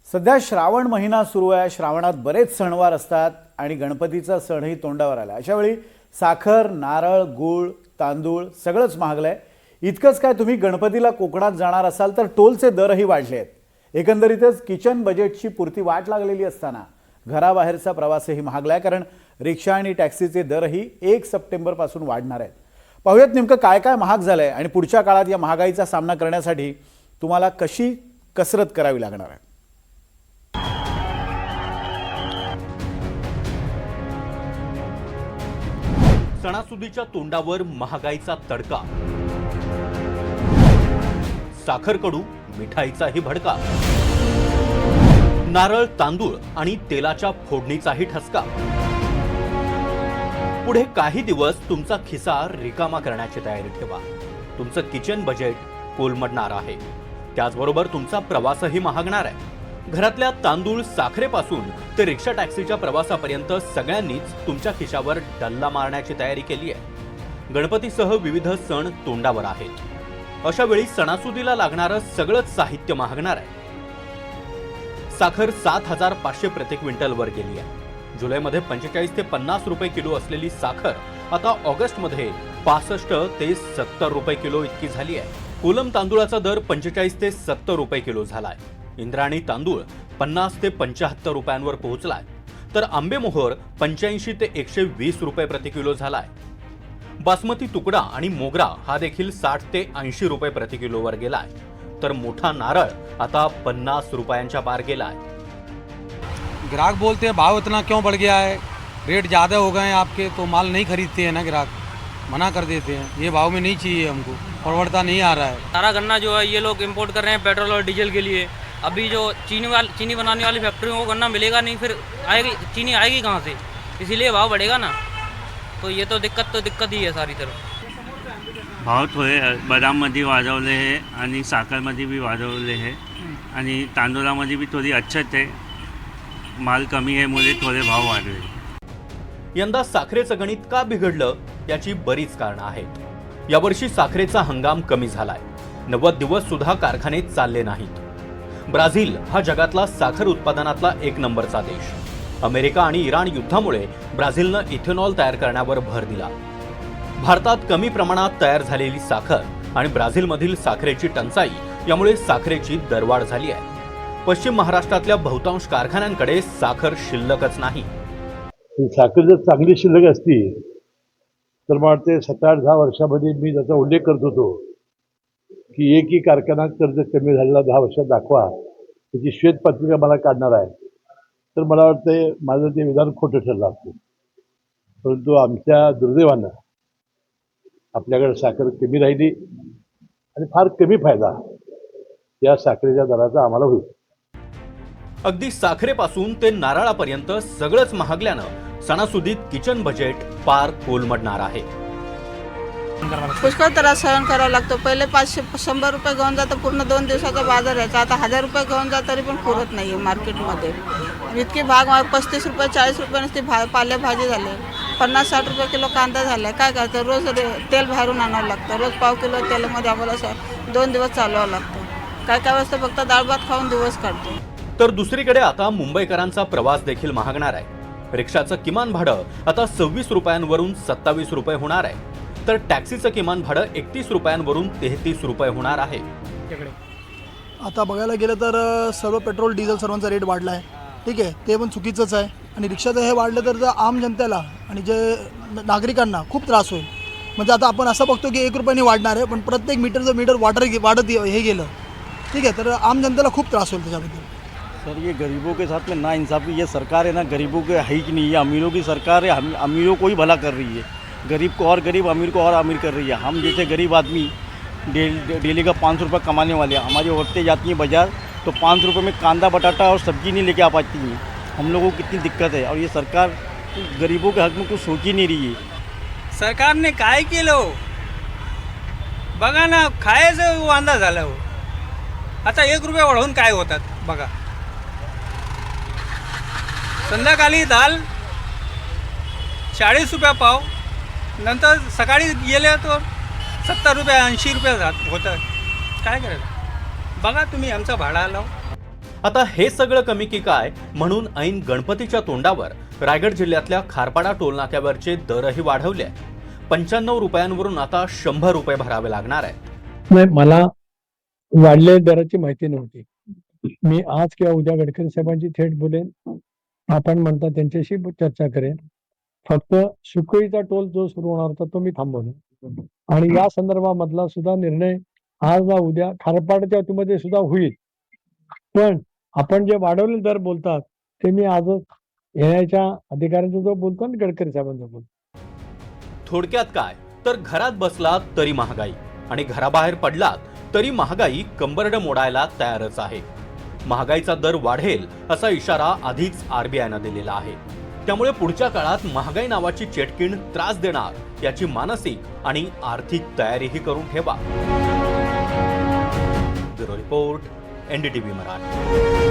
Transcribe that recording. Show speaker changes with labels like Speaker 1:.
Speaker 1: सध्या श्रावण महिना सुरू आहे। श्रावणात बरेच सणवार असतात आणि गणपतीचा सणही तोंडावर आला। अशा वेळी साखर, नारळ, गूळ, तांदूळ सगळंच महागलंय। इतकंच काय, तुम्ही गणपतीला कोकणात जाणार असाल तर टोलचे दरही वाढले आहेत। एकंदरीतच किचन बजेटची पुरती वाट लागलेली असताना घराबाहेरचा प्रवासही महागलाय, कारण रिक्षा आणि टॅक्सीचे दरही 1 सप्टेंबरपासून वाढणार आहेत। पाहूयात नेमकं काय काय महाग झालंय आणि पुढच्या काळात या महागाईचा सामना करण्यासाठी तुम्हाला कशी कसरत करावी लागणार आहे।
Speaker 2: सणासुदीच्या तोंडावर महागाईचा तडका, साखर कडू, मिठाईचाही भडका, नारळ, तांदूळ आणि तेलाच्या फोडणीचाही ठसका। पुढे काही दिवस तुमचा खिसा रिकामा करण्याची तयारी ठेवा। तुमचं किचन बजेट कोलमडणार आहे, त्याचबरोबर तुमचा प्रवासही महागणार आहे। घरातल्या तांदूळ, साखरेपासून ते रिक्षा टॅक्सीच्या प्रवासापर्यंत सगळ्यांनीच तुमच्या खिशावर डल्ला मारण्याची तयारी केली आहे। गणपतीसह विविध सण तोंडावर आहेत। अशा वेळी सणासुदीला लागणारं सगळंच साहित्य महागणार आहे। साखर 7,500 प्रति क्विंटलवर गेली आहे। जुलैमध्ये 45 ते 50 रुपये किलो असलेली साखर आता ऑगस्टमध्ये 65 ते 70 रुपये किलो इतकी झाली आहे। कोलम तांदूळाचा दर 45 ते 70 रुपये किलो झालाय। इंद्राणी तांदूळ 50 ते 75 रुपयांवर पोहोचलाय, तर आंबेमोहोर 85 ते 120 रुपये प्रति किलो झालाय। बासमती तुकडा आणि मोगरा हा देखील 60 ते 80 रुपये प्रति किलोवर गेलाय, तर मोठा नारळ आता 50 रुपयांच्या पार गेलाय।
Speaker 3: ग्राहक बोलते हैं भाव इतना क्यों बढ़ गया है, रेट ज़्यादा हो गए हैं आपके, तो माल नहीं खरीदते हैं ना, ग्राहक मना कर देते हैं, ये भाव में नहीं चाहिए हमको, परवड़ता नहीं आ रहा है।
Speaker 4: सारा गन्ना जो है ये लोग इंपोर्ट कर रहे हैं पेट्रोल और डीजल के लिए। अभी जो चीनी बनाने वाली फैक्ट्रियों को गन्ना मिलेगा नहीं, फिर आएगी चीनी आएगी कहाँ से, इसीलिए भाव बढ़ेगा ना। तो ये तो दिक्कत ही है सारी तरफ।
Speaker 5: भाव थोडे बदाममध्ये वाढवले आहे आणि साखरमध्ये बी वाढवले आहे आणि तांदूळामध्ये बी थोडी अच्छत आहे। माल कमी आहे मुळे थोडे भाव वाढले।
Speaker 2: यंदा साखरेचं गणित का बिघडलं याची बरीच कारणं आहेत। यावर्षी साखरेचा हंगाम कमी झालाय। 90 दिवस सुद्धा कारखाने चालले नाहीत। ब्राझील हा जगातला साखर उत्पादनातला 1 नंबरचा देश। अमेरिका आणि इराण युद्धामुळे ब्राझीलनं इथेनॉल तयार करण्यावर भर दिला। भारतात कमी प्रमाणात तयार झालेली साखर आणि ब्राझीलमधील साखरेची टंचाई यामुळे साखरेची दरवाढ झाली आहे। पश्चिम महाराष्ट्रातल्या बहुतांश कारखान्यांकडे साखर शिल्लकच नाही।
Speaker 6: साखर जर चांगली शिल्लक असती तर मला वाटते 7-8-10 वर्षामध्ये मी त्याचा उल्लेख करत होतो की एकही कारखाना कर्ज कमी झालेला 10 वर्षात दाखवा, त्याची श्वेतपत्रिका मला काढणार आहे। तर मला वाटतं माझं ते विधान खोटं ठरलं असतं। परंतु आमच्या दुर्दैवानं आपल्याकडे साखर कमी राहिली आणि फार कमी फायदा या साखरेच्या दराचा आम्हाला होईल।
Speaker 2: अगदी साखरेपासून ते नारळापर्यंत सगळंच महागल्यानं सणासुदीत किचन बजेट पार कोलमडणार आहे।
Speaker 7: पुष्कळ त्रास सहन करावा लागतो। पहिले 500-100 रुपये घेऊन जातं, पूर्ण 2 दिवसाचा बाजार यायचा। आता 1000 रुपये घेऊन जा तरी पण पुरत नाही आहे मार्केटमध्ये। इतके भाग 35 रुपये 40 रुपये नुसती पालेभाजी झाले, 50-60 रुपये किलो कांदा झाला। काय करतं, रोज तेल बाहेरून आणावं लागतं। रोज पाव किलो तेलामध्ये आम्हाला 2 दिवस चालवावं लागतं। काय वाजता फक्त डाळ भात खाऊन दिवस काढतो।
Speaker 2: तर दुसरीकडे आता मुंबईकरांचा प्रवास देखील महागणार आहे। रिक्षाचं किमान भाडं आता 26 रुपयांवरून 27 रुपये होणार आहे, तर टॅक्सीचं किमान भाडं 31 रुपयांवरून 33 रुपये होणार आहे।
Speaker 8: आता बघायला गेलं तर सर्व पेट्रोल डिझेल सर्वांचा रेट वाढला आहे, ठीक आहे, ते पण चुकीचंच आहे। आणि रिक्षाचं हे वाढलं तर आम जनतेला आणि जे नागरिकांना खूप त्रास होईल। म्हणजे आता आपण असं बघतो की 1 रुपयाने वाढणार आहे, पण प्रत्येक मीटरचं मीटर वाढत हे गेलं, ठीक आहे, तर आम जनतेला खूप त्रास होईल त्याच्याबद्दल।
Speaker 9: सर ये गरीबों के साथ में नाइंसाफ़ी, ये सरकार है ना गरीबों के है कि नहीं, ये अमीरों की सरकार है, अमीरों को ही भला कर रही है, गरीब को और गरीब, अमीर को और अमीर कर रही है। हम जैसे गरीब आदमी डेली का 500 रुपये कमाने वाले, हमारी औरतें जाती हैं बाजार तो 5 रुपये में कांदा बटाटा और सब्जी नहीं लेके आ पाती हैं। हम लोगों को कितनी दिक्कत है, और ये सरकार गरीबों के हक में कुछ सोच ही नहीं रही है।
Speaker 4: सरकारने काय केलं बघा ना, खायचं वांदा झाला हो। आता 1 रुपये वाढवून काय होतात बघा। संध्याकाळी दाल 40 रुपये पाव, नंतर सकाळी गेले तर 70 रुपये 80 रुपये होतं। काय करायचं बघा तुम्ही, आमचा भाडा लाव।
Speaker 2: आता हे सगळं कमी की काय म्हणून ऐन गणपतीच्या तोंडावर रायगड जिल्ह्यातल्या खारपाडा टोलनाक्यावरचे दरही वाढवले. 95 रुपयांवरून आता 100 रुपये भरावे लागणार आहे.
Speaker 10: नाही, मला वाढलेल्या दराची माहिती नव्हती. मी आज किंवा उद्या गडकरी साहेबांची थेट बोलेन, आपण म्हणता त्यांच्याशी चर्चा करेन. फक्त सुकळीचा टोल जो सुरू होणार होता तो मी थांबवला आणि या संदर्भामधला सुद्धा निर्णय आज वा उद्या खारपाडच्या वतीमध्ये सुद्धा होईल. पण आपण जे वाढवलेले दर बोलतात ते मी आजच येण्याच्या अधिकाऱ्यांचा जो बोलतो आणि गडकरी साहेबांचा बोलतो.
Speaker 2: थोडक्यात काय तर घरात बसलात तरी महागाई आणि घराबाहेर पडलात तरी महागाई कंबरड मोडायला तयारच आहे. महागाईचा दर वाढेल असा इशारा आधीच RBIनं दिलेला आहे. त्यामुळे पुढच्या काळात महागाई नावाची चेटकीण त्रास देणार याची मानसिक आणि आर्थिक तयारीही करून ठेवा. Bureau report, NDTV Marathi.